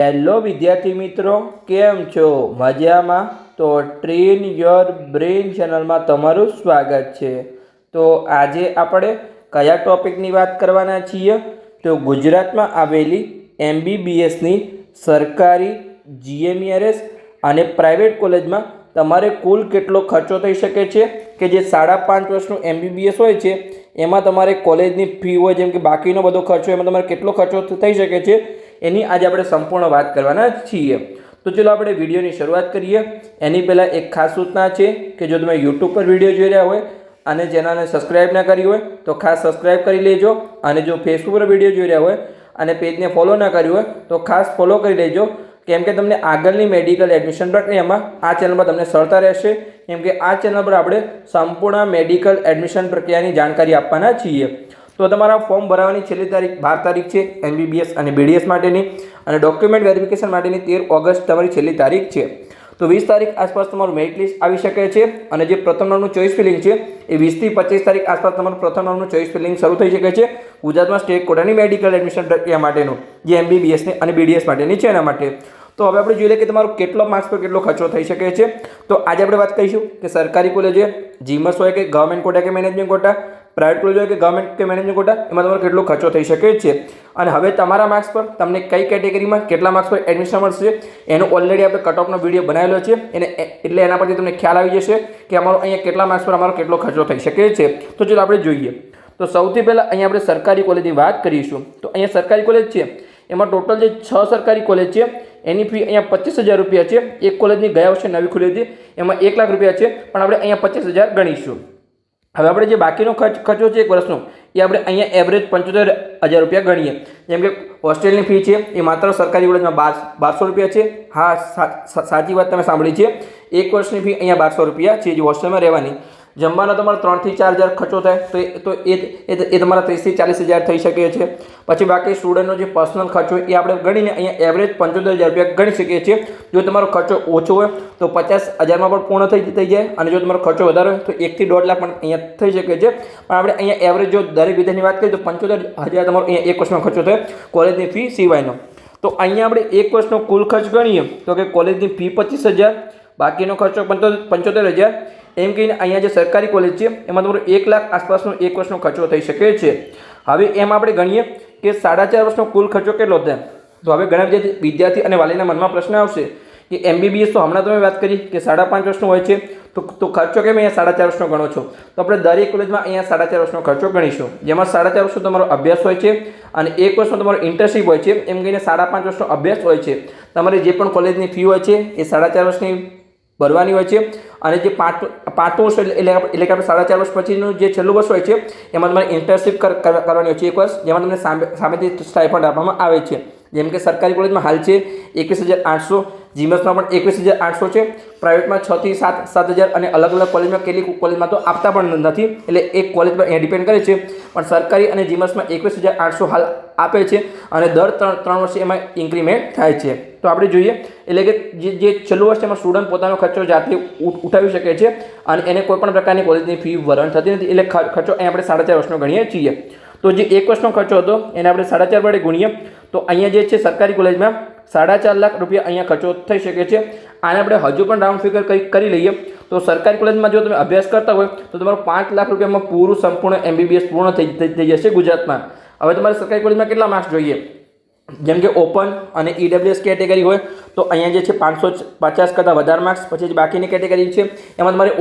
Hello વિદ્યાર્થી મિત્રો, કેમ છો? મજામાં? તો ટ્રેન યોર બ્રેન ચેનલમાં તમારું સ્વાગત છે। તો આજે આપણે કયા ટોપિકની વાત કરવાના છીએ? તો ગુજરાતમાં આવેલી MBBSની સરકારી GMERS અને પ્રાઇવેટ કોલેજમાં તમારે કુલ કેટલો ખર્ચો થઈ શકે છે કે જે 5.5 વર્ષનું MBBS હોય છે એમાં તમારે કોલેજની ફી હોય, જેમ કે બાકીનો બધો ખર્ચો, એમાં તમારે કેટલો ખર્ચો થઈ શકે છે એની આજે આપણે સંપૂર્ણ વાત કરવાના છીએ। તો ચલો આપણે વિડીયોની શરૂઆત કરીએ। એની પહેલાં એક ખાસ સૂચના છે કે જો તમે YouTube પર વિડીયો જોઈ રહ્યા હોય અને ચેનલને સબસ્ક્રાઈબ ના કરી હોય તો ખાસ સબસ્ક્રાઈબ કરી લેજો, અને જો Facebook પર વિડીયો જોઈ રહ્યા હોય અને પેજને ફોલો ના કર્યું હોય તો ખાસ ફોલો કરી લેજો, કેમ કે તમને આગળની મેડિકલ એડમિશન પ્રક્રિયામાં આ ચેનલ પર તમને સરળતા રહેશે, કેમ કે આ ચેનલ પર આપણે સંપૂર્ણ મેડિકલ એડમિશન પ્રક્રિયાની જાણકારી આપવાના છીએ। તો તમારા ફોર્મ ભરવાની છેલ્લી તારીખ 12 તારીખ છે MBBS અને BDS માટેની, અને ડોક્યુમેન્ટ વેરિફિકેશન માટેની 13 ઓગસ્ટ તમારી છેલ્લી તારીખ છે। તો 20 તારીખ આસપાસ તમારું મેરિટ લિસ્ટ આવી શકે છે, અને જે પ્રથમ રાઉન્ડનું ચોઇસ ફિલિંગ છે એ 20 થી 25 તારીખ આસપાસ તમારું પ્રથમ રાઉન્ડનું ચોઇસ ફિલિંગ શરૂ થઈ શકે છે ગુજરાતમાં સ્ટેટ કોટાની મેડિકલ એડમિશન પ્રક્રિયા માટેનું, જે MBBS અને BDS માટેની છે એના માટે। તો હવે આપણે જોઈએ કે તમારો કેટલો માર્ક્સ પર કેટલો ખર્ચો થઈ શકે છે। તો આજે આપણે વાત કરીશું કે સરકારી કોલેજ હોય, જીમસ હોય કે ગવર્મેન્ટ કોટા કે મેનેજમેન્ટ કોટા, પ્રાઇવેટ કોલેજ હોય કે ગવર્મેન્ટ કે મેનેજમેન્ટ કોટા, એમાં તમારો કેટલો ખર્ચો થઈ શકે છે, અને હવે તમારા માર્ક્સ પર તમને કઈ કેટેગરીમાં કેટલા માર્ક્સ પર એડમિશન મળશે એનો ઓલરેડી આપણે કટ ઓફનો વિડીયો બનાવેલો છે, એટલે એના પરથી તમને ખ્યાલ આવી જશે કે અમારો અહીંયા કેટલા માર્ક્સ પર અમારો કેટલો ખર્ચો થઈ શકે છે। તો ચલો આપણે જોઈએ। તો સૌથી પહેલાં અહીંયા આપણે સરકારી કોલેજની વાત કરીશું। તો અહીંયા સરકારી કોલેજ છે એમાં ટોટલ જે 6 સરકારી કોલેજ છે એની ફી અહીંયા 25,000 રૂપિયા છે। એક કોલેજની ગયા વર્ષે નવી ખુલી હતી એમાં 1 લાખ રૂપિયા છે, પણ આપણે અહીંયા 25,000 ગણીશું। હવે આપણે જે બાકીનો ખર્ચો છે એક વર્ષનો એ આપણે અહીંયા એવરેજ 75,000 રૂપિયા ગણીએ, જેમ કે હોસ્ટેલની ફી છે એ માત્ર સરકારી કોલેજમાં 1200 રૂપિયા છે। હા, સાચી વાત તમે સાંભળી છે, એક વર્ષની ફી અહીંયા 1200 રૂપિયા છે જે હોસ્ટેલમાં રહેવાની। જમવાનો તમારો 3,000 થી 4,000 ખર્ચો થાય તો એ તમારા 30,000 થી 40,000 થઈ શકે છે। પછી બાકી સ્ટુડન્ટનો જે પર્સનલ ખર્ચો એ આપણે ગણીને અહીંયા એવરેજ 75,000 રૂપિયા ગણી શકીએ છીએ। જો તમારો ખર્ચો ઓછો હોય તો 50,000માં પણ પૂર્ણ થઈ જાય, અને જો તમારો ખર્ચો વધારે હોય તો 1 થી 1.5 લાખ પણ અહીંયા થઈ શકે છે। પણ આપણે અહીંયા એવરેજ જો દરેક વિદ્યાર્થીની વાત કરીએ તો 75,000 તમારો અહીંયા એક વર્ષનો ખર્ચો થાય કોલેજની ફી સિવાયનો। તો અહીંયા આપણે એક વર્ષનો કુલ ખર્ચ ગણીએ તો કે કોલેજની ફી 25,000, બાકીનો ખર્ચો 75,000, એમ કહીને અહીંયા જે સરકારી કોલેજ છે એમાં તમારો 1 લાખ આસપાસનો એક વર્ષનો ખર્ચો થઈ શકે છે। હવે એમ આપણે ગણીએ કે 4.5 વર્ષનો કુલ ખર્ચો કેટલો થાય। તો હવે ઘણા વિદ્યાર્થી અને વાલીના મનમાં પ્રશ્ન આવશે કે MBBS તો હમણાં તમે વાત કરી કે 5.5 વર્ષનો હોય છે, તો ખર્ચો કેમ અહીંયા 4.5 વર્ષનો ગણો છો? તો આપણે દરેક કોલેજમાં અહીંયા 4.5 વર્ષનો ખર્ચો ગણીશું, જેમાં 4.5 વર્ષનો તમારો અભ્યાસ હોય છે અને 1 વર્ષનો તમારો ઇન્ટર્નશીપ હોય છે, એમ કહીને 5.5 વર્ષનો અભ્યાસ હોય છે। તમારી જે પણ કોલેજની ફી હોય છે એ 4.5 વર્ષની ભરવાની હોય છે, અને જે પાંચમું વર્ષ એટલે કે આપણે 4.5 વર્ષ પછીનું જે છેલ્લું વર્ષ હોય છે એમાં તમારે ઇન્ટર્નશીપ કરવાની હોય છે 1 વર્ષ, જેમાં તમને સામેથી સ્ટાઇપન્ડ આપવામાં આવે છે। જેમ કે સરકારી કોલેજમાં હાલ છે 21,800, જીમસમાં પણ 21,800 છે, પ્રાઇવેટમાં 6 થી 7,000, અને અલગ અલગ કોલેજમાં કેટલી કોલેજમાં તો આપતા પણ નથી, એટલે એક કોલેજ પર અહીંયા ડિપેન્ડ કરે છે। પણ સરકારી અને જીમસમાં 21,800 હાલ આપે છે, અને દર 3 વર્ષે એમાં ઇન્ક્રીમેન્ટ થાય છે। તો આપણે જોઈએ એટલે કે જે છેલ્લું વર્ષ એમાં સ્ટુડન્ટ પોતાનો ખર્ચો જાતે ઉઠાવી શકે છે, અને એને કોઈપણ પ્રકારની કોલેજની ફી ભરણ થતી નથી, એટલે ખર્ચો અહીંયા આપણે 4.5 વર્ષનો ગણીએ છીએ। તો જે એક વર્ષનો ખર્ચો હતો એને આપણે 4.5 વડે ગુણીએ તો અહીંયા જે છે સરકારી કોલેજમાં 4.5 લાખ રૂપિયા અહીંયા ખર્ચો થઈ શકે છે। આને આપણે હજુ પણ રાઉન્ડ ફિગર કરી લઈએ તો સરકારી કોલેજમાં જો તમે અભ્યાસ કરતા હોય તો તમારું 5 લાખ રૂપિયામાં પૂરું સંપૂર્ણ MBBS પૂર્ણ થઈ જશે ગુજરાતમાં। હવે તમારે સરકારી કોલેજમાં કેટલા માર્ક્સ જોઈએ? જેમ કે ઓપન અને EWS કેટેગરી હોય તો અહીંયા જે છે 550 કરતાં વધારે માર્ક્સ, પછી જે બાકીની કેટેગરી છે એમાં તમારે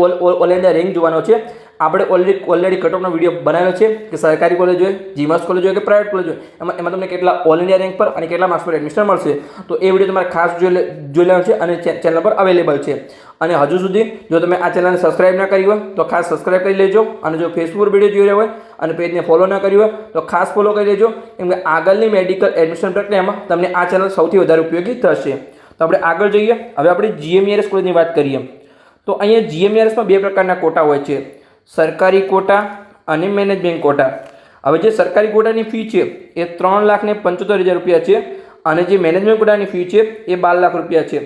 ઓલ ઇન્ડિયા રેન્ક જોવાનો છે। આપણે ઓલરેડી કટ ઓફનો વિડીયો બનાવેલો છે કે સરકારી કોલેજ હોય, જીમસ કોલેજ હોય કે પ્રાઇવેટ કોલેજ હોય એમાં તમને કેટલા ઓલ ઇન્ડિયા રેન્ક પર અને કેટલા માર્ક્સ પર એડમિશન મળશે, તો એ વિડીયો તમારે ખાસ જોઈ લેવાનો છે, અને ચેનલ પર અવેલેબલ છે। અને હજુ સુધી જો તમે આ ચેનલને સબસ્ક્રાઇબ ના કરી હોય તો ખાસ સબસ્ક્રાઇબ કરી લેજો, અને જો Facebook પર વિડીયો જોઈ રહ્યા હોય અને પેજને ફોલો ના કરી હોય તો ખાસ ફોલો કરી લેજો, કેમ કે આગળની મેડિકલ એડમિશન પ્રક્રિયામાં તમને આ ચેનલ સૌથી વધારે ઉપયોગી થશે। તો આપણે આગળ જઈએ। હવે આપણે GMERS કોલેજની વાત કરીએ તો અહીંયા GMERSમાં 2 પ્રકારના કોટા હોય છે, સરકારી કોટા અને મેનેજમેન્ટ કોટા। હવે જે સરકારી કોટાની ફી છે એ 3,75,000 રૂપિયા છે, અને જે મેનેજમેન્ટ કોટાની ફી છે એ 12 લાખ રૂપિયા છે।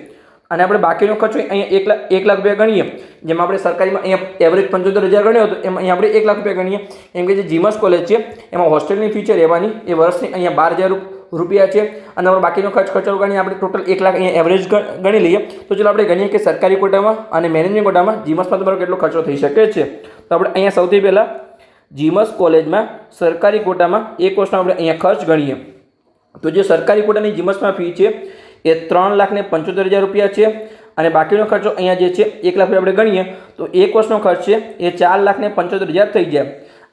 અને આપણે બાકીનો ખર્ચો અહીંયા 1 લાખ રૂપિયા ગણીએ, જેમાં આપણે સરકારીમાં અહીંયા એવરેજ 75,000 ગણ્યો હતો એમાં અહીંયા આપણે 1 લાખ રૂપિયા ગણીએ, એમ કે જે જીમસ કોલેજ છે એમાં હોસ્ટેલની ફી છે રહેવાની એ વર્ષની અહીંયા 12,000 રૂપિયા છે અને તમારો બાકીનો ખર્ચો ગણીએ આપણે ટોટલ 1 લાખ અહીંયા એવરેજ ગણી લઈએ. તો ચલો આપણે ગણીએ કે સરકારી કોટામાં અને મેનેજમેન્ટ કોટામાં જીમસમાં તમારો કેટલો ખર્ચો થઈ શકે છે. તો આપણે અહીંયા સૌથી પહેલાં જીમસ કોલેજમાં સરકારી કોટામાં એક વર્ષનો આપણે અહીંયા ખર્ચ ગણીએ. તો જે સરકારી કોટાની જીમસમાં ફી છે એ 3,75,000 રૂપિયા છે અને બાકીનો ખર્ચો અહીંયા જે છે 1 લાખ રૂપિયા આપણે ગણીએ તો એક વર્ષનો ખર્ચ છે એ 4,75,000 થઈ જાય.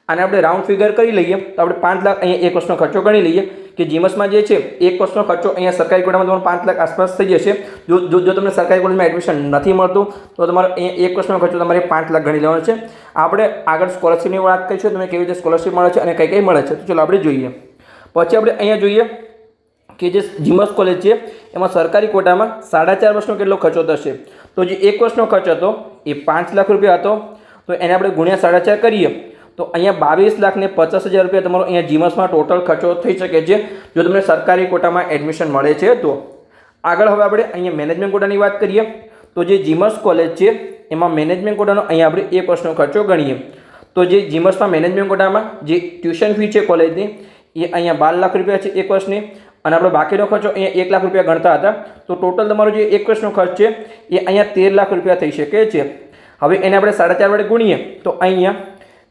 આને આપણે રાઉન્ડ ફિગર કરી લઈએ તો આપણે 5 લાખ અહીંયા એક વર્ષનો ખર્ચો ગણી લઈએ કે જીમસમાં જે છે એક વર્ષનો ખર્ચો અહીંયા સરકારી કોટામાં તમારો 5 લાખ આસપાસ થઈ જશે. જો તમને સરકારી કોલેજમાં એડમિશન નથી મળતું તો તમારો અહીંયા એક વર્ષનો ખર્ચો તમારે 5 લાખ ગણી લેવાનો છે. આપણે આગળ સ્કોલરશિપની વાત કરીશું, તમે કેવી રીતે સ્કોલરશિપ મળે છે અને કઈ કઈ મળે છે. તો ચલો આપણે જોઈએ. પછી આપણે અહીંયા જોઈએ કે જે જીમસ કોલેજ છે એમાં સરકારી કોટામાં 4.5 વર્ષનો કેટલો ખર્ચો થશે. તો જે એક વર્ષનો ખર્ચ હતો એ 5 લાખ રૂપિયા હતો, તો એને આપણે ગુણ્યા 4.5 કરીએ તો અહીંયા 22,50,000 રૂપિયા તમારો અહીંયા જીમસમાં ટોટલ ખર્ચો થઈ શકે છે જો તમને સરકારી કોટામાં એડમિશન મળે છે તો. આગળ હવે આપણે અહીંયા મેનેજમેન્ટ કોટાની વાત કરીએ તો જે જીમસ કોલેજ છે એમાં મેનેજમેન્ટ કોટાનો અહીંયા આપણે એક વર્ષનો ખર્ચો ગણીએ. તો જે જીમસમાં મેનેજમેન્ટ કોટામાં જે ટ્યુશન ફી છે કોલેજની એ અહીંયા 12 લાખ રૂપિયા છે એક વર્ષની અને આપણો બાકીનો ખર્ચો અહીંયા 1 લાખ રૂપિયા ગણતા હતા. તો ટોટલ તમારો જે એક વર્ષનો ખર્ચ છે એ અહીંયા 13 લાખ રૂપિયા થઈ શકે છે. હવે એને આપણે 4.5 વડે ગુણીએ તો અહીંયા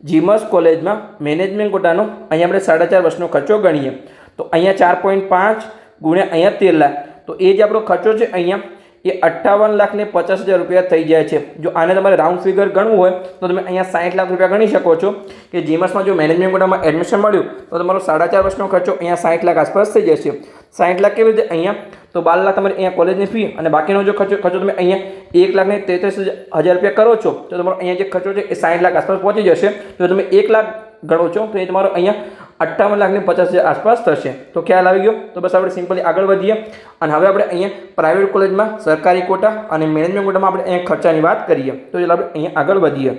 જીમસ કોલેજમાં મેનેજમેન્ટ કોટાનો અહીંયા આપણે 4.5 વર્ષનો ખર્ચો ગણીએ તો અહીંયા 4.5 ગુણ્યા અહીંયા 13 લાખ, તો એ જે આપણો ખર્ચો છે અહીંયા એ 58,50,000 રૂપિયા થઈ જાય છે. જો આને તમારે રાઉન્ડ ફિગર ગણવું હોય તો તમે અહીંયા 60 લાખ રૂપિયા ગણી શકો છો કે જીમસમાં જો મેનેજમેન્ટ કોટામાં એડમિશન મળ્યું તો તમારો 4.5 વર્ષનો ખર્ચો અહીંયા 60 લાખ આસપાસ થઈ જશે. 60 લાખ કેવી રીતે અહીંયા તો 12 લાખ તમારે અહીંયા કોલેજની ફી અને બાકીનો જો ખર્ચો તમે અહીંયા 1,33,000 રૂપિયા કરો છો તો તમારો અહીંયા જે ખર્ચો છે એ 60 લાખ આસપાસ પહોંચી જશે. જો તમે 1 લાખ ગણો છો તો એ તમારો અહીંયા 58,50,000 આસપાસ થશે. તો ખ્યાલ આવી ગયો. તો બસ આપણે સિમ્પલી આગળ વધીએ અને હવે આપણે અહીંયા પ્રાઇવેટ કોલેજમાં સરકારી કોટા અને મેનેજમેન્ટ કોટામાં આપણે અહીંયા ખર્ચાની વાત કરીએ. તો ચાલો આપણે અહીંયા આગળ વધીએ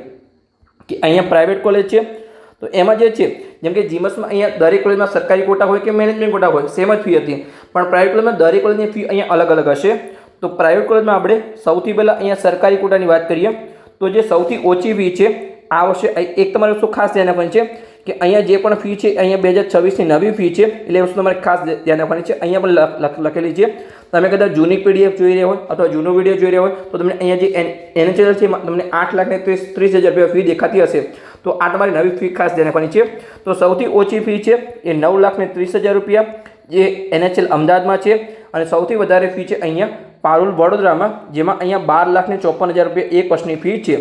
કે અહીંયા પ્રાઇવેટ કોલેજ છે તો એમાં જે છે જેમ કે જીમસમાં અહીંયા દરેક કોલેજમાં સરકારી કોટા હોય કે મેનેજમેન્ટ કોટા હોય સેમ જ ફી હતી, પણ પ્રાઇવેટ કોલેજમાં દરેક કોલેજની ફી અહીંયા અલગ અલગ હશે. તો પ્રાઇવેટ કોલેજમાં આપણે સૌથી પહેલાં અહીંયા સરકારી કોટાની વાત કરીએ તો જે સૌથી ઓછી ફી છે આ વર્ષે એક તમારે વસ્તુ ખાસ ધ્યાન રાખવાની છે કે અહીંયા જે પણ ફી છે અહીંયા 2026ની નવી ફી છે એટલે એ વસ્તુ તમારે ખાસ ધ્યાન રાખવાની છે. અહીંયા પણ લખેલી છે. તમે કદાચ જૂની પીડીએફ જોઈ રહ્યા હોય અથવા જૂનો વિડીયો જોઈ રહ્યા હોય તો તમને અહીંયા જે NHL છે તમને 8,30,000 રૂપિયા ફી દેખાતી હશે. તો આ તમારી નવી ફી ખાસ ધ્યાન રાખવાની છે. તો સૌથી ઓછી ફી છે એ 9,30,000 રૂપિયા જે NHL અમદાવાદમાં છે અને સૌથી વધારે ફી છે અહીંયા પારુલ વડોદરામાં જેમાં અહીંયા 12,54,000 રૂપિયા એક વર્ષની ફી છે.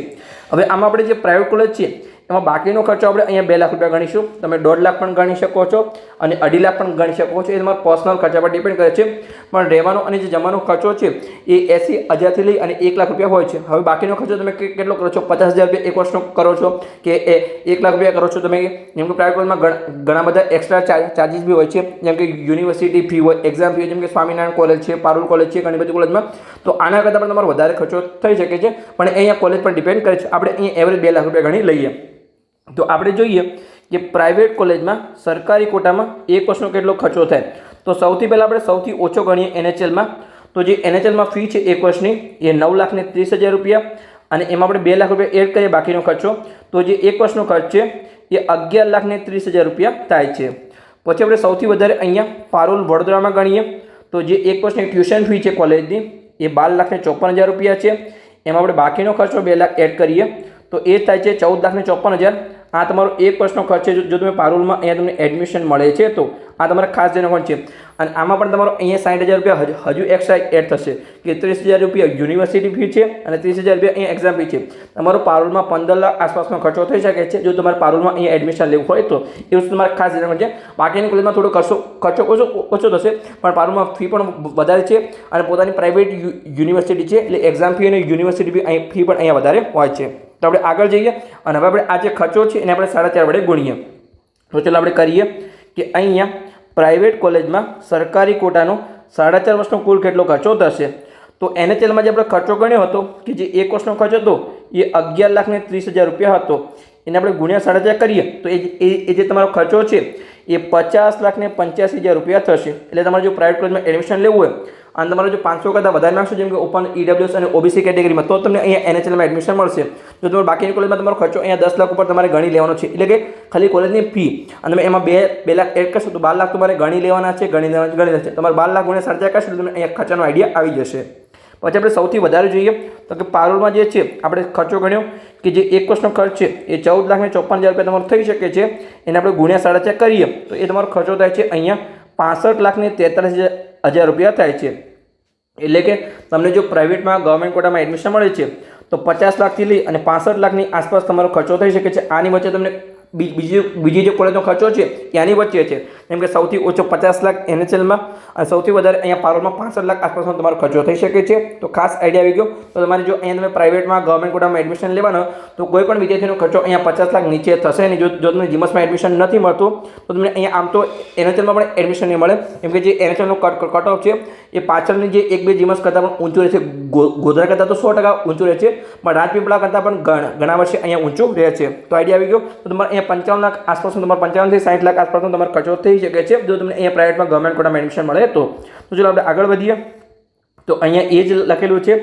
હવે આમાં આપણે જે પ્રાઇવેટ કોલેજ છે એમાં બાકીનો ખર્ચો આપણે અહીંયા 2 લાખ રૂપિયા ગણીશું. તમે 1.5 લાખ પણ ગણી શકો છો અને 2.5 લાખ પણ ગણી શકો છો. એ તમારા પર્સનલ ખર્ચા પર ડિપેન્ડ કરે છે. પણ રહેવાનો અને જે જમવાનો ખર્ચો છે એ 80,000થી લઈ અને 1 લાખ રૂપિયા હોય છે. હવે બાકીનો ખર્ચો તમે કેટલો કરો છો? 50,000 રૂપિયા એક વર્ષનો કરો છો કે 1 લાખ રૂપિયા કરો છો તમે? જેમ કે પ્રાઇવેટ કોલેજમાં ઘણા બધા એક્સ્ટ્રા ચાર્જીસ બી હોય છે, જેમ કે યુનિવર્સિટી ફી હોય, એક્ઝામ ફી, જેમ કે સ્વામિનારાયણ કોલેજ છે, પારુલ કોલેજ છે, ઘણી બધી કોલેજમાં. તો આના કરતાં પણ તમારો વધારે ખર્ચો થઈ શકે છે, પણ અહીંયા કોલેજ પર ડિપેન્ડ કરે છે. આપણે અહીંયા એવરેજ 2 લાખ રૂપિયા ગણી લઈએ. તો આપણે જોઈએ કે પ્રાઇવેટ કોલેજમાં સરકારી કોટામાં એક વર્ષનો કેટલો ખર્ચો થાય. તો સૌથી પહેલાં આપણે સૌથી ઓછો ગણીએ NHLમાં. તો જે NHLમાં ફી છે એક વર્ષની એ 9,30,000 રૂપિયા અને એમાં આપણે 2 લાખ રૂપિયા એડ કરીએ બાકીનો ખર્ચો તો જે એક વર્ષનો ખર્ચ છે એ 11,30,000 રૂપિયા થાય છે. પછી આપણે સૌથી વધારે અહીંયા પારુલ વડોદરામાં ગણીએ તો જે એક વર્ષની ટ્યુશન ફી છે કોલેજની એ 12,54,000 રૂપિયા છે. એમાં આપણે બાકીનો ખર્ચો 2 લાખ એડ કરીએ તો એ થાય છે 14,54,000. આ તમારો એક વર્ષનો ખર્ચ છે જો તમે પારુલમાં અહીંયા તમને એડમિશન મળે છે તો. આ તમારે ખાસ ધ્યાન રાખવાનું છે. અને આમાં પણ તમારો અહીંયા 60,000 રૂપિયા હજુ એક્સ્ટ્રા એડ થશે કે 30,000 રૂપિયા યુનિવર્સિટી ફી છે અને 30,000 રૂપિયા અહીંયા એક્ઝામ ફી છે. તમારો પારુલમાં 15 લાખ આસપાસનો ખર્ચો થઈ શકે છે જો તમારે પારુલમાં અહીંયા એડમિશન લેવું હોય તો. એ વસ્તુ તમારે ખાસ ધ્યાન રાખવાનું છે. બાકીની કોલેજમાં થોડો ખર્ચો ઓછો થશે પણ પારુલમાં ફી પણ વધારે છે અને પોતાની પ્રાઇવેટ યુનિવર્સિટી છે એટલે એક્ઝામ ફી અને યુનિવર્સિટી ફી પણ અહીંયા વધારે હોય છે. તો આપણે આગળ જઈએ અને હવે આપણે આ જે ખર્ચો છે એને આપણે 4.5 વડે ગુણીએ. તો ચાલો આપણે કરીએ કે અહીંયા પ્રાઇવેટ કોલેજમાં સરકારી કોટાનો 4.5 વર્ષનો કુલ કેટલો ખર્ચો થશે. તો NHLમાં જે આપણે ખર્ચો ગણ્યો હતો કે જે એક વર્ષનો ખર્ચ હતો એ 11,30,000 રૂપિયા હતો, એને આપણે ગુણ્યા 4.5 કરીએ તો એ જે તમારો ખર્ચો છે એ 50,85,000 રૂપિયા થશે. એટલે તમારે જો પ્રાઇવેટ કોલેજમાં એડમિશન લેવું હોય અને તમારો જો 500 કરતાં વધારે માર્ક્સ જેમ કે ઓપન EWS અને OBC કેટેગરીમાં તો તમને અહીંયા NHLમાં એડમિશન મળશે. જો તમારે બાકીની કોલેજમાં તમારો ખર્ચો અહીંયા 10 લાખ ઉપર તમારે ગણી લેવાનો છે, એટલે કે ખાલી કોલેજની ફી અને તમે એમાં 2 લાખ એડ કરશો તો 12 લાખ તમારે ગણી લેવાના છે. ગણી લેવાના છે તમારે 12 લાખ ગુણ્યા 4 કરશો તો તમને અહીંયા ખર્ચાનો આઈડિયા આવી જશે. પછી આપણે સૌથી વધારે જોઈએ તો કે પારોલમાં જે છે આપણે ખર્ચો ગણ્યો કે જે એક વર્ષનો ખર્ચ છે એ 14,54,000 તમારો થઈ શકે છે. એને આપણે ગુણ્યા 4.5 કરીએ તો એ તમારો ખર્ચો થાય છે અહીંયા 65,43,000 રૂપિયા થાય છે. એટલે કે તમને જો પ્રાઇવેટમાં ગવર્મેન્ટ કોટામાં એડમિશન મળે છે તો 50 લાખથી લઈ અને 65 લાખની આસપાસ તમારો ખર્ચો થઈ શકે છે. આની વચ્ચે તમને બીજી જે કોલેજનો ખર્ચો છે એની વચ્ચે છે, જેમ કે સૌથી ઓછો 50 લાખ NHLમાં અને સૌથી વધારે અહીંયા પારોલમાં 65 લાખ આસપાસનો તમારો ખર્ચો થઈ શકે છે. તો ખાસ આઈડિયા આવી ગયો. તો તમારે જો અહીંયા તમે પ્રાઇવેટમાં ગવર્મેન્ટ કોટામાં એડમિશન લેવાનો તો કોઈ પણ વિદ્યાર્થીનો ખર્ચો અહીંયા 50 લાખ નીચે થશે નહીં. જો તમને જીમસમાં એડમિશન નથી મળતું તો તમને અહીંયા આમ તો NHLમાં પણ એડમિશન નહીં મળે, કેમ કે જે NHLનો કટ ઓફ છે એ પાછળની જે 1-2 જીમસ કરતાં પણ ઊંચું રહે છે. ગોધરા કરતાં તો 100% ઊંચું રહે છે, પણ રાજપીપળા કરતાં પણ ઘણા વર્ષે અહીંયા ઊંચું રહે છે. તો આઈડિયા આવી ગયો. તો તમારે 55 લાખ આસપાસનો તમારે 55 થી 60 લાખ આસપાસનો તમારો ખર્ચો થઈ શકે છે જો તમને અહીંયા પ્રાઇવેટમાં ગવર્મેન્ટ કોટામાં એડમિશન મળે તો. ચલો આપણે આગળ વધીએ. તો અહીંયા એ જ લખેલું છે,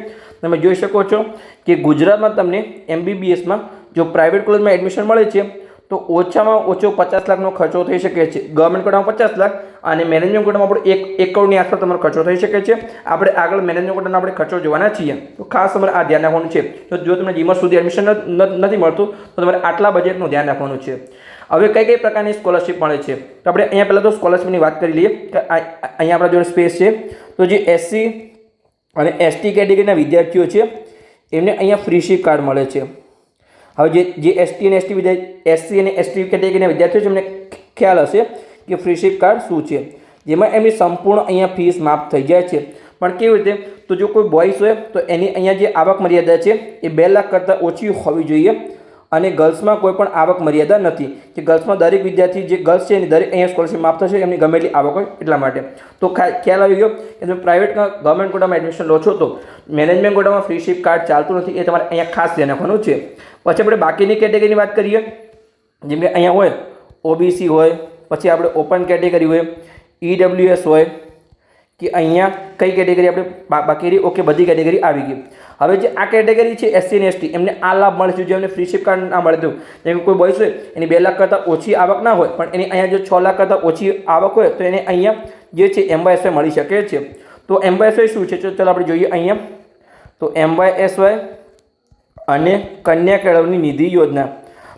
તમે જોઈ શકો છો કે ગુજરાતમાં તમને MBBSમાં જો પ્રાઇવેટ કોલેજમાં એડમિશન મળે છે તો ઓછામાં ઓછો 50 લાખનો ખર્ચો થઈ શકે છે. ગવર્મેન્ટ કોટામાં 50 લાખ અને મેનેજમેન્ટ કોટામાં આપણે 1 કરોડની આસપાસ તમારો ખર્ચો થઈ શકે છે. આપણે આગળ મેનેજમેન્ટ કોટાનો આપણે ખર્ચો જોવાના છીએ. તો ખાસ તમારે આ ધ્યાન રાખવાનું છે. જો તમને જીમસ સુધી એડમિશન નથી મળતું તો તમારે આટલા બજેટનું ધ્યાન રાખવાનું છે. હવે કઈ પ્રકારની સ્કોલરશિપ મળે છે તો આપણે અહીંયા પહેલાં તો સ્કોલરશિપની વાત કરી લઈએ કે અહીંયા આપણા જોડે સ્પેસ છે. તો જે SC અને ST કેટેગરીના વિદ્યાર્થીઓ છે એમને અહીંયા ફ્રીશીપ કાર્ડ મળે છે. હવે જે SC અને ST કેટેગરીના વિદ્યાર્થીઓ છે એમને ખ્યાલ હશે કે ફ્રીશીપ કાર્ડ શું છે, જેમાં એમની સંપૂર્ણ અહીંયા ફીસ માફ થઈ જાય છે. પણ કેવી રીતે? તો જો કોઈ બોયસ હોય તો એની અહીંયા જે આવક મર્યાદા છે એ 2 લાખ કરતાં ઓછી હોવી જોઈએ અને ગર્લ્સમાં કોઈ પણ આવક મર્યાદા નથી કે ગર્લ્સમાં દરેક વિદ્યાર્થી જે ગર્લ્સ છે એની દરેક અહીંયા સ્કોલરશિપ માફ થશે એમની ગમે એટલી આવક હોય એટલા માટે. તો ખ્યાલ આવી ગયો કે તમે પ્રાઇવેટમાં ગવર્મેન્ટ કોટામાં એડમિશન લો છો તો મેનેજમેન્ટ કોટામાં ફ્રીશીપ કાર્ડ ચાલતું નથી, એ તમારે અહીંયા ખાસ ધ્યાન રાખવાનું છે. પછી આપણે બાકીની કેટેગરીની વાત કરીએ, જેમ કે અહીંયા હોય OBC હોય, પછી આપણે ઓપન કેટેગરી હોય, EWS હોય કે અહીંયા કઈ કેટેગરી આપણે બાકી રહી. ઓકે, બધી કેટેગરી આવી ગઈ. હવે જે આ કેટેગરી છે SC અને ST એમને આ લાભ મળે છે જેમને ફ્રીશીપ કાર્ડ ના મળે તો, જેમ કોઈ બોયસ હોય એની 2 લાખ કરતાં ઓછી આવક ના હોય પણ એની અહીંયા જો 6 લાખ કરતાં ઓછી આવક હોય તો એને અહીંયા જે છે MYSY મળી શકે છે. તો MYSY શું છે? ચાલો આપણે જોઈએ અહીંયા. તો MYSY અને કન્યા કેળવણી નિધિ યોજના.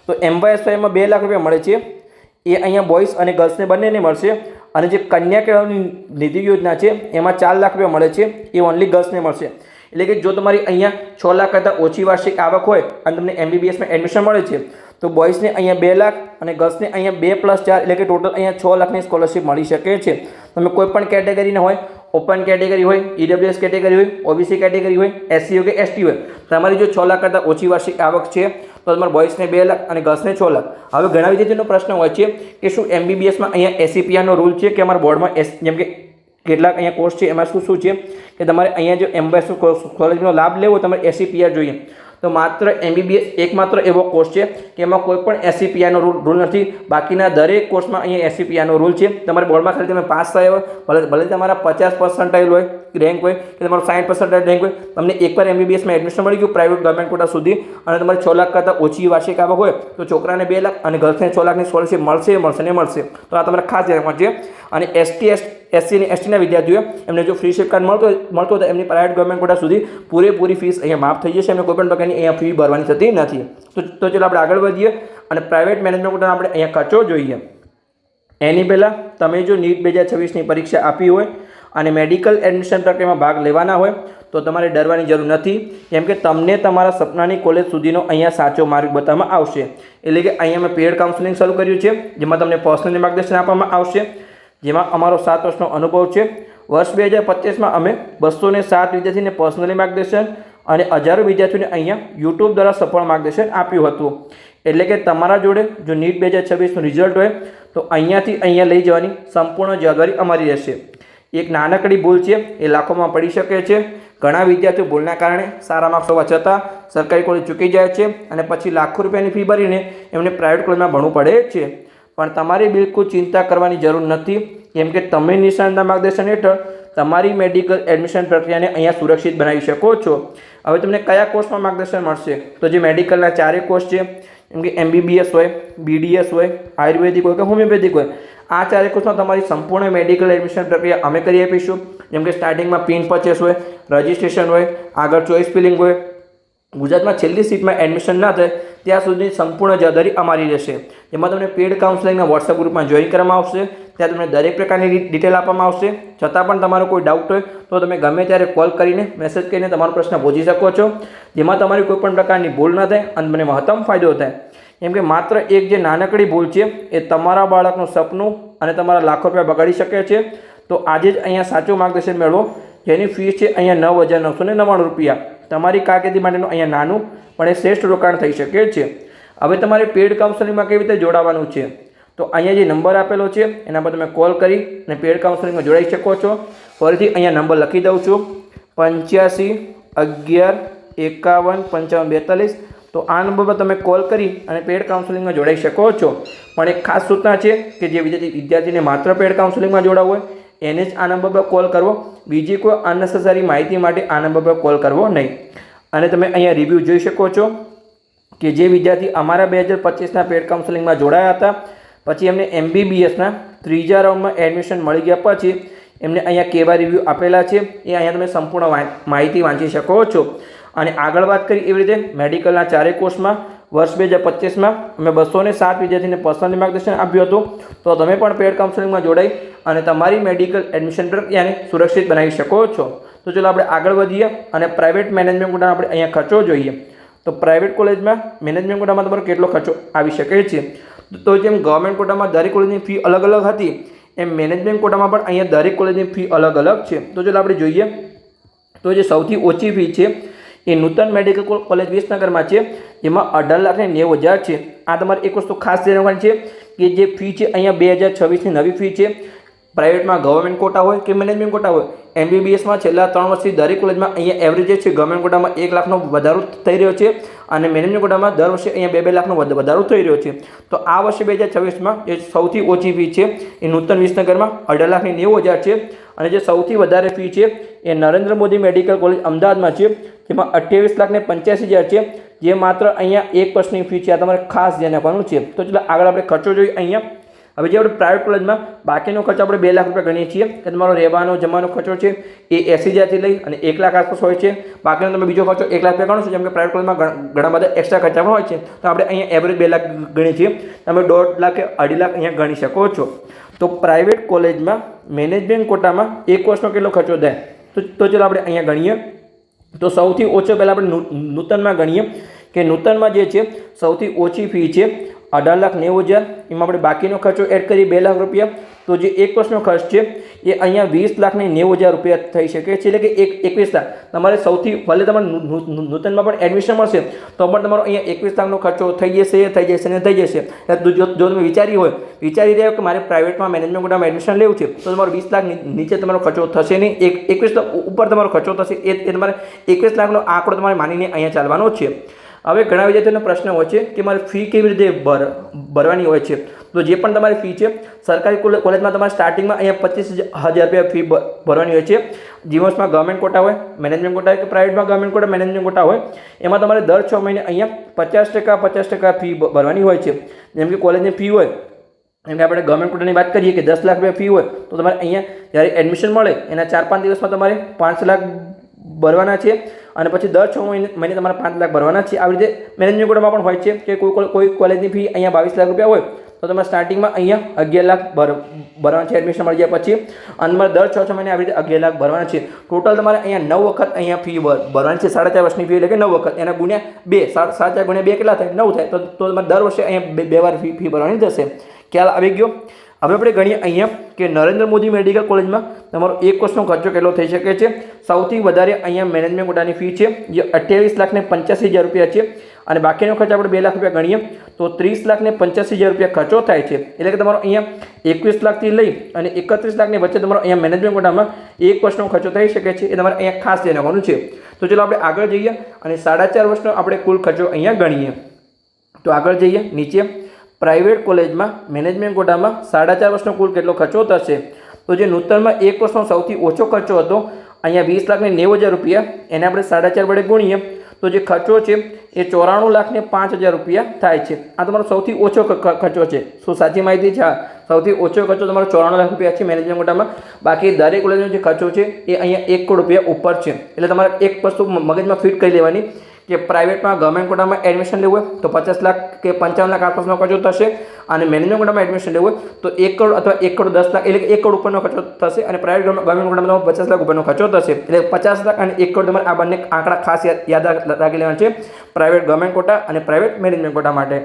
તો MYSYમાં 2 લાખ રૂપિયા મળે છે, એ અહીંયા બોયસ અને ગર્લ્સને બંનેને મળશે. અને જે કન્યા કેળવણી નિધિ યોજના છે એમાં 4 લાખ રૂપિયા મળે છે, એ ઓનલી ગર્લ્સને મળશે. એટલે કે જો તમારી અહીંયા 6 લાખ કરતાં ઓછી વાર્ષિક આવક હોય અને તમને MBBSમાં એડમિશન મળે છે તો બોયસને અહીંયા 2 લાખ અને ગર્લ્સને અહીંયા 2 + 4 એટલે કે ટોટલ અહીંયા 6 લાખની સ્કોલરશિપ મળી શકે છે. તમે કોઈ પણ કેટેગરીના હોય, ઓપન કેટેગરી હોય, EWS કેટેગરી હોય, OBC કેટેગરી હોય, SC હોય કે ST હોય, તમારી જો 6 લાખ કરતાં ઓછી વાર્ષિક આવક છે તો તમારે બોયસને 2 લાખ અને ગર્લ્સને 6 લાખ. હવે ઘણા વિદ્યાર્થીઓનો પ્રશ્ન હોય છે કે શું MBBSમાં અહીંયા SCPRનો રૂલ છે કે અમારા બોર્ડમાં જેમ કે કેટલાક અહીંયા કોર્સ છે એમાં શું છે કે તમારે અહીંયા જો MBBS કોલેજનો લાભ લેવો તમારે SCPR જોઈએ. તો માત્ર MBBS એકમાત્ર એવો કોર્સ છે કે એમાં કોઈ પણ SCPRનો રૂલ નથી. બાકીના દરેક કોર્સમાં અહીંયા SCPRનો રૂલ છે. તમારે બોર્ડમાં ખાલી તમે પાસ થયા હોય, ભલે તમારા 50% હોય રેન્ક હોય કે તમારો 60% રેન્ક હોય, તમને એકવાર MBBSમાં એડમિશન મળી ગયું પ્રાઇવેટ ગવર્મેન્ટ કોટા સુધી અને તમારે 6 લાખ કરતાં ઓછી વાર્ષિક આવક હોય તો છોકરાને 2 લાખ અને ગર્લ્સને 6 લાખની સ્કોલરશિપ મળશે. તો આ તમારે ખાસ ધ્યાન રાખવું છે. અને SC અને STના વિદ્યાર્થીઓ એમને જો ફ્રીશીપ કાર્ડ મળતો તો એમની પ્રાઇવેટ ગવર્મેન્ટ કોટા સુધી પૂરેપૂરી ફીસ અહીંયા માફ થઈ જશે. એમને કોઈ પણ પ્રકારની અહીંયા ફી ભરવાની થતી નથી. તો ચાલો આપણે આગળ વધીએ અને પ્રાઇવેટ મેનેજમેન્ટ કોટાનો આપણે અહીંયા ખર્ચો જોઈએ. એની પહેલાં તમે જો NEET 2026ની પરીક્ષા આપી હોય અને મેડિકલ એડમિશન પ્રક્રિયામાં ભાગ લેવાના હોય તો તમારે ડરવાની જરૂર નથી, કેમ કે તમને તમારા સપનાની કોલેજ સુધીનો અહીંયા સાચો માર્ગ બતાવવામાં આવશે. એટલે કે અહીંયા અમે પેડ કાઉન્સેલિંગ શરૂ કર્યું છે, જેમાં તમને પર્સનલી માર્ગદર્શન આપવામાં આવશે, જેમાં અમારો 7 વર્ષનો અનુભવ છે. વર્ષ 2025માં અમે 207 વિદ્યાર્થીને પર્સનલી માર્ગદર્શન અને હજારો વિદ્યાર્થીઓને અહીંયા YouTube દ્વારા સફળ માર્ગદર્શન આપ્યું હતું. એટલે કે તમારા જોડે જો NEET 2026નું રિઝલ્ટ હોય તો અહીંયાથી અહીંયા લઈ જવાની સંપૂર્ણ જવાબદારી અમારી રહેશે. એક નાનકડી ભૂલ છે એ લાખોમાં પડી શકે છે. ઘણા વિદ્યાર્થીઓ ભૂલના કારણે સારા માર્ક્સ હોવા છતાં સરકારી કોલેજ ચૂકી જાય છે અને પછી લાખો રૂપિયાની ફી ભરીને એમને પ્રાઇવેટ કોલેજમાં ભણવું પડે છે. પણ તમારે બિલકુલ ચિંતા કરવાની જરૂર નથી, કેમ કે તમે નિષ્ણાતના માર્ગદર્શન હેઠળ તમારી મેડિકલ એડમિશન પ્રક્રિયાને અહીંયા સુરક્ષિત બનાવી શકો છો. હવે તમને કયા કોર્સમાં માર્ગદર્શન મળશે? તો જે મેડિકલના 4 કોર્સ છે, જેમ કે MBBS હોય, BDS હોય, આયુર્વેદિક હોય કે હોમિયોપેથિક હોય, આ 4 કોર્સમાં તમારી સંપૂર્ણ મેડિકલ એડમિશન પ્રક્રિયા અમે કરી આપીશું. જેમ કે સ્ટાર્ટિંગમાં પિન પરચેસ હોય, રજિસ્ટ્રેશન હોય, આગળ ચોઇસ ફિલિંગ હોય. ગુજરાતમાં છેલ્લી સીટમાં એડમિશન ના થાય ત્યાં સુધી સંપૂર્ણ જવાબદારી અમારી રહેશે. જેમાં તમને પેડ કાઉન્સેલિંગના વોટ્સએપ ગ્રુપમાં જોઈન કરવામાં આવશે. ત્યાં તમને દરેક પ્રકારની ડિટેલ આપવામાં આવશે. છતાં પણ તમારો કોઈ ડાઉટ હોય તો તમે ગમે ત્યારે કોલ કરીને મેસેજ કરીને તમારો પ્રશ્ન પૂછી શકો છો. જેમાં તમારી કોઈ પણ પ્રકારની ભૂલ ન થાય અને મને મહત્તમ ફાયદો થાય. કેમ કે માત્ર એક જે નાનકડી ભૂલ છે એ તમારા બાળકનું સપનું અને તમારા લાખો રૂપિયા બગાડી શકે છે. તો આજે જ અહીંયા સાચું માર્ગદર્શન મેળવો, જેની ફીસ છે અહીંયા 9,999 રૂપિયા. તમારી કારકિર્દી માટેનું અહીંયા નાનું પણ એ શ્રેષ્ઠ રોકાણ થઈ શકે છે. હવે તમારે પેડ કાઉન્સેલિંગમાં કેવી રીતે જોડાવાનું છે? તો અહીંયા જે નંબર આપેલો છે એના પર તમે કોલ કરી અને પેડ કાઉન્સેલિંગમાં જોડાઈ શકો છો. ફરીથી અહીંયા નંબર લખી દઉં છું, 85 11 51 55 42. તો આ નંબર પર તમે કોલ કરી અને પેડ કાઉન્સેલિંગમાં જોડાઈ શકો છો. પણ એક ખાસ સૂચના છે કે જે વિદ્યાર્થીને માત્ર પેડ કાઉન્સેલિંગમાં જોડાવવું હોય એને જ આ નંબર પર કોલ કરવો. બીજી કોઈ અનનેસેસરી માહિતી માટે આ નંબર પર કોલ કરવો નહીં. અને તમે અહીંયા રિવ્યૂ જોઈ શકો છો કે જે વિદ્યાર્થી અમારા 2025ના પેડ કાઉન્સેલિંગમાં જોડાયા હતા, પછી એમને MBBSના 3જા રાઉન્ડમાં એડમિશન મળી ગયા પછી એમને અહીંયા કેવા રિવ્યૂ આપેલા છે એ અહીંયા તમે સંપૂર્ણ માહિતી વાંચી શકો છો. અને આગળ વાત કરી એવી રીતે મેડિકલના 4 કોર્સમાં વર્ષ 2025માં અમે 207 વિદ્યાર્થીને પર્સનલી માર્ગદર્શન આપ્યું હતું. તો તમે પણ પેડ કાઉન્સેલિંગમાં જોડાઈ અને તમારી મેડિકલ એડમિશન પ્રક્રિયાને સુરક્ષિત બનાવી શકો છો. તો ચાલો આપણે આગળ વધીએ અને પ્રાઇવેટ મેનેજમેન્ટ કોટામાં આપણે અહીંયા ખર્ચો જોઈએ. તો પ્રાઇવેટ કોલેજમાં મેનેજમેન્ટ કોટામાં તમારો કેટલો ખર્ચો આવી શકે છે? તો જેમ ગવર્મેન્ટ કોટામાં દરેક કોલેજની ફી અલગ અલગ હતી, એમ મેનેજમેન્ટ કોટામાં પણ અહીંયા દરેક કોલેજની ફી અલગ અલગ છે. તો ચાલો આપણે જોઈએ. તો જે સૌથી ઓછી ફી છે એ નૂતન મેડિકલ કોલેજ વિસનગરમાં છે, જેમાં 18,90,000 છે. આ તમારે એક વસ્તુ ખાસ ધ્યાન રાખવાની છે કે જે ફી છે અહીંયા 2026ની નવી ફી છે. પ્રાઇવેટમાં ગવર્મેન્ટ કોટા હોય કે મેનેજમેન્ટ કોટા હોય, MBBSમાં છેલ્લા 3 વર્ષથી દરેક કોલેજમાં અહીંયા એવરેજ છે ગવર્મેન્ટ કોટામાં 1 લાખનો વધારો થઈ રહ્યો છે અને મેનેજમેન્ટ કોટામાં દર વર્ષે અહીંયા 2-2 લાખનો વધારો થઈ રહ્યો છે. તો આ વર્ષે 2026માં જે સૌથી ઓછી ફી છે એ નૂતન વિસનગરમાં 18,90,000 છે. અને જે સૌથી વધારે ફી છે એ નરેન્દ્ર મોદી મેડિકલ કોલેજ અમદાવાદમાં છે, જેમાં 28,85,000 છે, જે માત્ર અહીંયા 1% ફી છે. આ તમારે ખાસ ધ્યાન આપવાનું છે. તો ચાલો આગળ આપણે ખર્ચો જોઈએ અહીંયા. હવે જે આપણે પ્રાઇવેટ કોલેજમાં બાકીનો ખર્ચ આપણે 2 લાખ રૂપિયા ગણીએ છીએ કે તમારો રહેવાનો જમવાનો ખર્ચો છે એ 80,000થી લઈ અને 1 લાખ આસપાસ હોય છે. બાકીનો તમે બીજો ખર્ચો 1 લાખ રૂપિયા ગણો છો. જેમ કે પ્રાઇવેટ કોલેજમાં ઘણા બધા એક્સ્ટ્રા ખર્ચા પણ હોય છે, તો આપણે અહીંયા એવરેજ 2 લાખ ગણીએ છીએ. તમે 1.5 લાખ કે 2.5 લાખ અહીંયા ગણી શકો છો. તો પ્રાઇવેટ કોલેજમાં મેનેજમેન્ટ કોટામાં 1 વર્ષનો કેટલો ખર્ચો થાય? તો ચાલો આપણે અહીંયા ગણીએ. તો સૌથી ઓછો પહેલાં આપણે નૂતનમાં ગણીએ કે નૂતનમાં જે છે સૌથી ઓછી ફી છે 18,90,000. એમાં આપણે બાકીનો ખર્ચો એડ કરી 2 લાખ રૂપિયા. તો જે 1 વર્ષનો ખર્ચ છે એ અહીંયા 20,90,000 રૂપિયા થઈ શકે છે. એટલે કે 21 લાખ તમારે સૌથી ભલે તમારે નૂતનમાં પણ એડમિશન મળશે તો પણ તમારો અહીંયા 21 લાખનો ખર્ચો થઈ જશે. જો તમે વિચારી રહ્યા કે મારે પ્રાઇવેટમાં મેનેજમેન્ટ કોટામાં એડમિશન લેવું છે તો તમારો 20 લાખ નીચે તમારો ખર્ચો થશે નહીં, 21 લાખ ઉપર તમારો ખર્ચો થશે. એ તમારે 21 લાખનો આંકડો તમારે માનીને અહીંયા ચાલવાનો છે. હવે ઘણા વિદ્યાર્થીઓનો પ્રશ્ન હોય છે કે મારે ફી કેવી રીતે ભરવાની હોય છે? તો જે પણ તમારી ફી છે સરકારી કોલેજમાં તમારે સ્ટાર્ટિંગમાં અહીંયા 25,000 રૂપિયા ફી ભરવાની હોય છે. જીવન્સમાં ગવર્મેન્ટ કોટા હોય, મેનેજમેન્ટ કોટા હોય કે પ્રાઇવેટમાં ગવર્મેન્ટ કોટા મેનેજમેન્ટ કોટા હોય, એમાં તમારે દર 6 મહિને અહીંયા 50% ફી ભરવાની હોય છે. જેમ કે કોલેજની ફી હોય, જેમ કે આપણે ગવર્મેન્ટ કોટાની વાત કરીએ કે 10 લાખ રૂપિયા ફી હોય, તો તમારે અહીંયા જ્યારે એડમિશન મળે એના 4-5 દિવસમાં તમારે 5 લાખ ભરવાના છે અને પછી દર 6 મહિને તમારે 5 લાખ ભરવાના છે. આવી રીતે મેનેજમેન્ટ કોટામાં પણ હોય છે કે કોઈ કોલેજની ફી અહીંયા 22 લાખ રૂપિયા હોય તો તમારે સ્ટાર્ટિંગમાં અહીંયા 11 લાખ ભરવાના છે એડમિશન મળી જાય પછી, અને તમારે દર 6 મહિને આવી રીતે 11 લાખ ભરવાના છે. ટોટલ તમારે અહીંયા 9 વખત અહીંયા ફી ભરવાની છે. 4.5 વર્ષની ફી એટલે કે 9 વખત, એના ગુણ્યા 2, 4 ગુણ્યા 2 કેટલા થાય? 9 થાય. તો તમારે દર વર્ષે અહીંયા 2 વાર ફી ભરવાની થશે. ખ્યાલ આવી ગયો? હવે આપણે ગણીએ અહીંયા કે નરેન્દ્ર મોદી મેડિકલ કોલેજમાં તમારો 1 વર્ષનો ખર્ચો કેટલો થઈ શકે છે? સૌથી વધારે અહીંયા મેનેજમેન્ટ કોટાની ફી છે જે 28,85,000 રૂપિયા છે અને બાકીનો ખર્ચ આપણે 2 લાખ રૂપિયા ગણીએ તો 30,85,000 રૂપિયા ખર્ચો થાય છે. એટલે કે તમારો અહીંયા 21 લાખથી લઈ અને 31 લાખની વચ્ચે તમારો અહીંયા મેનેજમેન્ટ કોટામાં 1 વર્ષનો ખર્ચો થઈ શકે છે. એ તમારે અહીંયા ખાસ ધ્યાન રાખવાનું છે. તો ચાલો આપણે આગળ જઈએ અને 4.5 વર્ષનો આપણે કુલ ખર્ચો અહીંયા ગણીએ. તો આગળ જઈએ નીચે. પ્રાઇવેટ કોલેજમાં મેનેજમેન્ટ કોટામાં 4.5 વર્ષનો કુલ કેટલો ખર્ચો થશે? તો જે નૂતનમાં 1 વર્ષનો સૌથી ઓછો ખર્ચો હતો અહીંયા 20,90,000 રૂપિયા, એને આપણે 4.5 વડે ગુણીએ તો જે ખર્ચો છે એ 94,05,000 રૂપિયા થાય છે. આ તમારો સૌથી ઓછો ખર્ચો છે. શું સાચી માહિતી છે? સૌથી ઓછો ખર્ચો તમારો 94 લાખ રૂપિયા છે મેનેજમેન્ટ કોટામાં. બાકી દરેક કોલેજનો જે ખર્ચો છે એ અહીંયા 1 કરોડ રૂપિયા ઉપર છે. એટલે તમારે એક વસ્તુ મગજમાં ફિટ કરી લેવાની કે પ્રાઇવેટમાં ગવર્મેન્ટ કોટામાં એડમિશન લેવું હોય તો 50 લાખ કે 55 લાખ આસપાસનો ખર્ચો થશે, અને મેનેજમેન્ટ કોટામાં એડમિશન લેવું હોય તો 1 કરોડ અથવા 1 કરોડ 10 લાખ એટલે કે 1 કરોડ ઉપરનો ખર્ચો થશે, અને પ્રાઇવેટ ગવર્મેન્ટ કોટામાં 50 લાખ ઉપરનો ખર્ચો થશે. એટલે 50 લાખ અને 1 કરોડ તમારે આ બંને આંકડા ખાસ યાદ રાખી લેવાના છે પ્રાઇવેટ ગવર્મેન્ટ કોટા અને પ્રાઇવેટ મેનેજમેન્ટ કોટા માટે.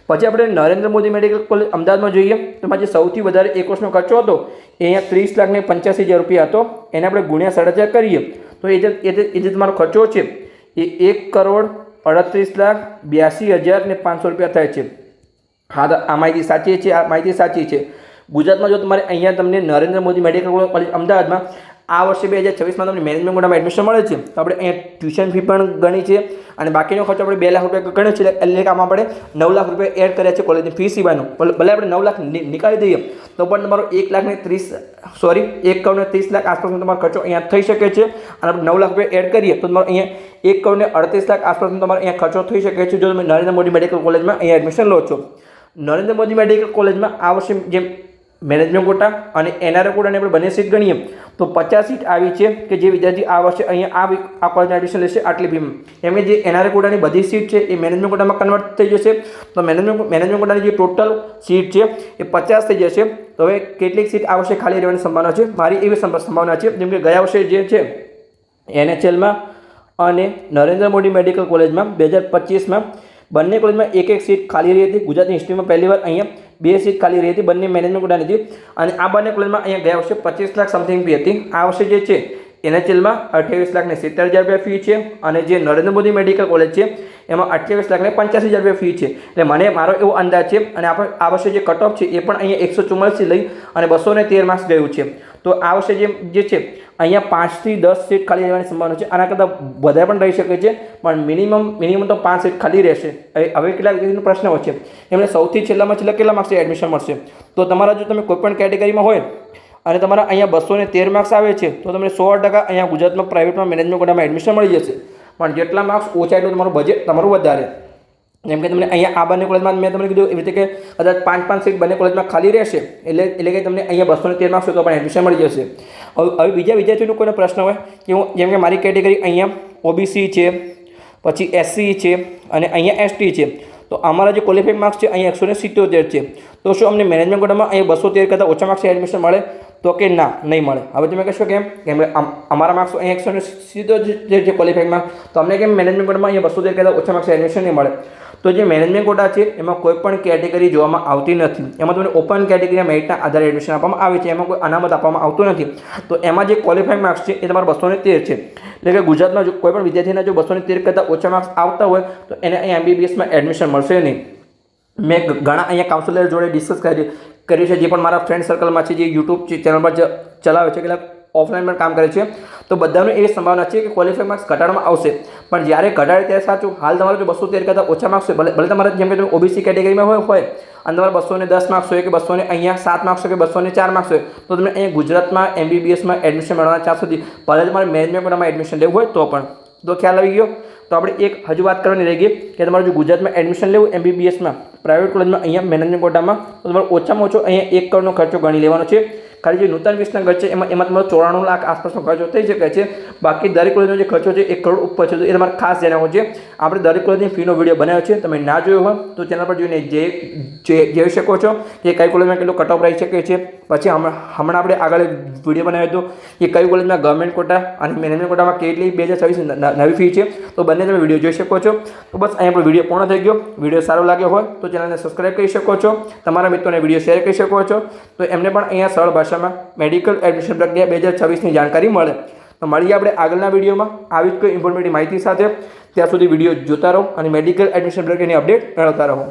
પછી આપણે નરેન્દ્ર મોદી મેડિકલ કોલેજ અમદાવાદમાં જોઈએ તો એમાં જે સૌથી વધારે 1 વર્ષનો ખર્ચો હતો એ અહીંયા 30,85,000 રૂપિયા હતો. એને આપણે ગુણ્યા 4.5 કરીએ તો એ જે તમારો ખર્ચો છે એ 1,38,82,500 રૂપિયા થાય છે. હા, તો આ માહિતી સાચી છે. આ માહિતી સાચી છે. ગુજરાતમાં જો તમારે અહીંયા તમને નરેન્દ્ર મોદી મેડિકલ કોલેજ અમદાવાદમાં આ વર્ષે 2026માં તમને મેનેજમેન્ટ કોટામાં એડમિશન મળે છે તો આપણે અહીંયા ટ્યુશન ફી પણ ગણી છે, અને બાકીનો ખર્ચો આપણે 2 લાખ રૂપિયા ગણ્યો છે. એટલે કે આમાં આપણે 9 લાખ રૂપિયા એડ કર્યા છે કોલેજની ફી સિવાયનો. ભલે આપણે 9 લાખ નીકાળી દઈએ તો પણ તમારો 1 કરોડ 30 લાખ આસપાસનો તમારો ખર્ચો અહીંયા થઈ શકે છે, અને આપણે 9 લાખ રૂપિયા એડ કરીએ તો તમારો અહીંયા 1 કરોડ 38 લાખ આસપાસનો તમારો અહીંયા ખર્ચો થઈ શકે છે જો તમે નરેન્દ્ર મોદી મેડિકલ કોલેજમાં અહીંયા એડમિશન લો છો. નરેન્દ્ર મોદી મેડિકલ કોલેજમાં આ વર્ષે જે મેનેજમેન્ટ કોટા અને એનઆરઆઈ કોટાની આપણે બંને સીટ ગણીએ તો 50 સીટ આવી છે કે જે વિદ્યાર્થી આ વર્ષે અહીંયા આ કોલેજમાં એડમિશન લેશે આટલી ફીમાં. એમને જે એનઆરઆઈ કોટાની બધી સીટ છે એ મેનેજમેન્ટ કોટામાં કન્વર્ટ થઈ જશે. તો મેનેજમેન્ટ કોટાની જે ટોટલ સીટ છે એ 50 થઈ જશે. તો હવે કેટલીક સીટ આ વર્ષે ખાલી રહેવાની સંભાવના છે? મારી એવી સંભાવના છે જેમ કે ગયા વર્ષે જે છે એનએચએલમાં અને નરેન્દ્ર મોદી મેડિકલ કોલેજમાં 2025માં બંને કોલેજમાં એક સીટ ખાલી રહી હતી. ગુજરાતની હિસ્ટ્રીમાં પહેલીવાર અહીંયા 2 સીટ ખાલી રહી હતી, બંને મેનેજમેન્ટ કોટાની હતી. અને આ બંને કોલેજમાં અહીંયા ગયા વર્ષે 25 લાખ સમથિંગ ફી હતી. આ વર્ષે જે છે એનએચએલમાં 28,70,000 રૂપિયા ફી છે, અને જે નરેન્દ્ર મોદી મેડિકલ કોલેજ છે એમાં 28,85,000 રૂપિયા ફી છે. એટલે મારો એવો અંદાજ છે, અને આપણે આ વર્ષે જે કટ ઓફ છે એ પણ અહીંયા 144 થી લઈ અને 213 માર્ક્સ ગયું છે. તો આ વર્ષે જે છે અહીંયા 5 થી 10 સીટ ખાલી રહેવાની સંભાવના છે. આના કરતાં વધારે પણ રહી શકે છે, પણ મિનિમમ તો 5 સીટ ખાલી રહેશે. હવે કેટલા વિદ્યાર્થીનો પ્રશ્ન હોય છે એમને સૌથી છેલ્લામાં છેલ્લા કેટલા માર્ક્સથી એડમિશન મળશે? તો તમારા જો તમે કોઈપણ કેટેગરીમાં હોય અને તમારા અહીંયા 213 માર્ક્સ આવે છે તો તમને 100% અહીંયા ગુજરાતમાં પ્રાઇવેટમાં મેનેજમેન્ટ કોટામાં એડમિશન મળી જશે. પણ જેટલા માર્ક્સ ઓછા એટલું તમારું બજેટ તમારું વધારે. જેમ કે તમને અહીંયા આ બંને કોલેજમાં મેં તમને કીધું એવી રીતે કે કદાચ 5 સીટ બંને કોલેજમાં ખાલી રહેશે, એટલે કે તમને અહીંયા 213 માર્ક્સ હોય તો પણ એડમિશન મળી જશે. હવે બીજા વિદ્યાર્થીઓનો કોઈનો પ્રશ્ન હોય કે જેમ કે મારી કેટેગરી અહીંયા ઓબીસી છે, પછી એસસી છે અને અહીંયા એસટી છે, તો અમારા જે ક્વોલિફાઈડ માર્ક્સ છે અહીંયા 177 છે. તો શું અમને મેનેજમેન્ટ કોટામાં અહીંયા 213 કરતાં ઓછા માર્ક્સે એડમિશન મળે? તો કે ના, નહીં મળે. હવે તમે કહેશો કેમ કે અમારા માર્ક્સ અહીંયા 177 છે ક્વોલિફાઈડમાં, તો અમને કેમ મેનેજમેન્ટ કોટામાં અહીંયા 213 કરતાં ઓછા માર્ક્સે એડમિશન નહીં મળે? તો જે મેનેજમેન્ટ કોટા છે એમાં કોઈ પણ કેટેગરી જોવામાં આવતી નથી. એમાં તમને ઓપન કેટેગરીના મેરિટના આધારે એડમિશન આપવામાં આવે છે. એમાં કોઈ અનામત આપવામાં આવતું નથી. તો એમાં જે ક્વોલિફાઈડ માર્ક્સ છે એ તમારા 213 છે. એટલે કે ગુજરાતમાં જો કોઈ પણ વિદ્યાર્થીના જો 213 કરતાં ઓછા માર્ક્સ આવતા હોય તો એને અહીંયા MBBSમાં એડમિશન મળશે નહીં. મેં ઘણા અહીંયા કાઉન્સિલર જોડે ડિસ્કસ કરી છે, જે પણ મારા ફ્રેન્ડ સર્કલમાં છે, જે યુટ્યુબ ચેનલ પર ચલાવે છે, કેટલાક ઓફલાઈન પણ કામ કરે છે, તો બધાનું એવી સંભાવના છે કે ક્વોલિફાઈડ માર્ક્સ ઘટાડવામાં આવશે. પણ જ્યારે ઘટાડે ત્યારે સાચું. હાલ તમારે જો 213 કરતાં ઓછા માર્ક્સ હોય, ભલે તમારે જેમ કે તમે ઓબીસી કેટેગરીમાં હોય અને તમારે 210 માર્ક્સ હોય કે 207 માર્ક્સ હોય કે 204 માર્ક્સ હોય તો તમને અહીંયા ગુજરાતમાં MBBSમાં એડમિશન મળવાના ચાન્સ હતી. ભલે તમારે મેનેજમેન્ટ કોટામાં એડમિશન લેવું હોય તો પણ. તો ખ્યાલ આવી ગયો. તો આપણે એક હજુ વાત કરવાની રહી ગઈ કે તમારે જો ગુજરાતમાં એડમિશન લેવું MBBSમાં પ્રાઇવેટ કોલેજમાં અહીંયા મેનેજમેન્ટ કોટામાં, તો તમારે ઓછામાં ઓછો અહીંયા 1 કરોડનો ખર્ચો ગણી લેવાનો છે. ખાલી જે નૂતન ફીસના ખર્ચ છે એમાં તમારો 94 લાખ આસપાસનો ખર્ચો થઈ શકે છે. બાકી દરેક કોલેજનો જે ખર્ચો છે 1 કરોડ ઉપર છે. તો એ તમારે ખાસ ધ્યાન રાખવું છે. આપણે દરેક કોલેજની ફીનો વિડીયો બનાવ્યો છે, તમે ના જોયો હોય તો ચેનલ પર જોઈને જોઈ શકો છો કે કઈ કોલેજમાં કેટલો કટ ઓફ રહી શકે છે. પછી હમણાં આપણે આગળ વિડીયો બનાવ્યો હતો કે કઈ કોલેજમાં ગવર્મેન્ટ કોટા અને મેનેજમેન્ટ કોટામાં કેટલી 2026 નવી ફી છે. તો બંને તમે વિડીયો જોઈ શકો છો. તો બસ અહીંયા આપણો વિડીયો પૂર્ણ થઈ ગયો. વિડીયો સારો લાગ્યો હોય તો ચેનલને સબસ્ક્રાઈબ કરી શકો છો. તમારા મિત્રોને વિડીયો શેર કરી શકો છો, તો એમને પણ અહીંયા સરળ ભાષામાં મેડિકલ એડમિશન પ્રક્રિયા 2026ની જાણકારી મળે. તો મળીએ આપણે આગળના વિડીયોમાં આવી જ કોઈ ઇન્ફોર્મેટિવ માહિતી સાથે. ત્યાં સુધી વિડીયો જોતા રહો અને મેડિકલ એડમિશન પ્રક્રિયાની અપડેટ મેળવતા રહો.